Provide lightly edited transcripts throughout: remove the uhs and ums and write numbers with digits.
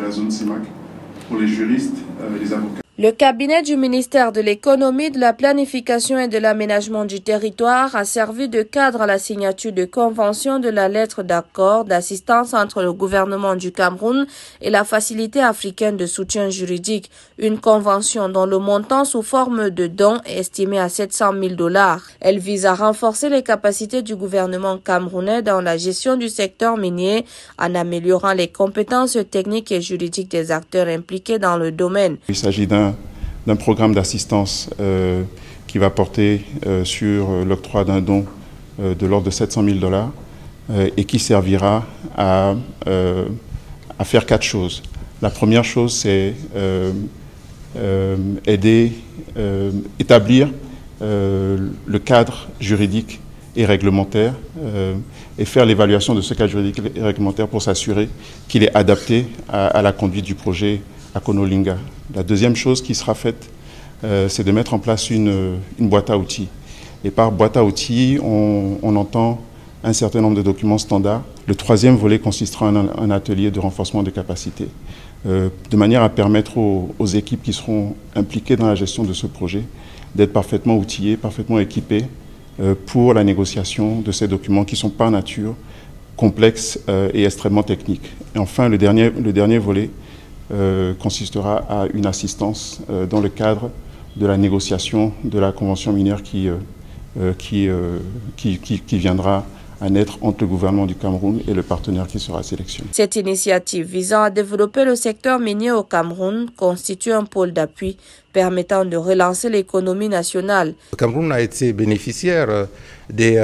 la zone CEMAC, pour les juristes, les avocats. Le cabinet du ministère de l'Économie, de la Planification et de l'Aménagement du Territoire a servi de cadre à la signature de convention de la lettre d'accord d'assistance entre le gouvernement du Cameroun et la Facilité africaine de soutien juridique. Une convention dont le montant sous forme de dons est estimé à 700 000 $. Elle vise à renforcer les capacités du gouvernement camerounais dans la gestion du secteur minier en améliorant les compétences techniques et juridiques des acteurs impliqués dans le domaine. Il s'agit d'un programme d'assistance qui va porter sur l'octroi d'un don de l'ordre de 700 000 $ et qui servira à faire 4 choses. La première chose, c'est établir le cadre juridique et réglementaire et faire l'évaluation de ce cadre juridique et réglementaire pour s'assurer qu'il est adapté à la conduite du projet Akonolinga. La deuxième chose qui sera faite, c'est de mettre en place une boîte à outils. Et par boîte à outils, on entend un certain nombre de documents standards. Le troisième volet consistera en un atelier de renforcement des capacités, de manière à permettre aux équipes qui seront impliquées dans la gestion de ce projet d'être parfaitement outillées, parfaitement équipées pour la négociation de ces documents qui sont par nature complexes et extrêmement techniques. Et enfin, le dernier volet consistera à une assistance dans le cadre de la négociation de la convention minière qui viendra à naître entre le gouvernement du Cameroun et le partenaire qui sera sélectionné. Cette initiative visant à développer le secteur minier au Cameroun constitue un pôle d'appui permettant de relancer l'économie nationale. Le Cameroun a été bénéficiaire des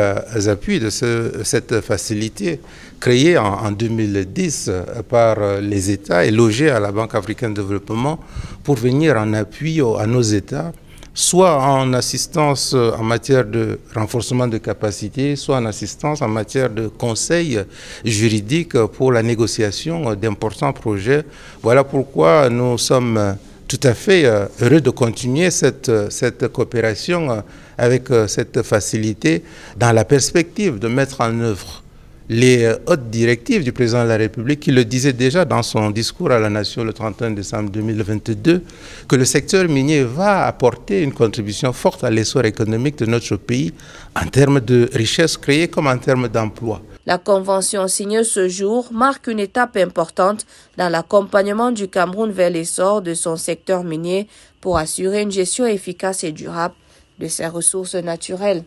appuis de cette facilité créée en 2010 par les États et logée à la Banque africaine de développement pour venir en appui à nos États, soit en assistance en matière de renforcement de capacité, soit en assistance en matière de conseil juridique pour la négociation d'importants projets. Voilà pourquoi nous sommes tout à fait heureux de continuer cette coopération avec cette facilité dans la perspective de mettre en œuvre les hautes directives du président de la République qui le disait déjà dans son discours à la Nation le 31 décembre 2022 que le secteur minier va apporter une contribution forte à l'essor économique de notre pays en termes de richesses créées comme en termes d'emplois. La convention signée ce jour marque une étape importante dans l'accompagnement du Cameroun vers l'essor de son secteur minier pour assurer une gestion efficace et durable de ses ressources naturelles.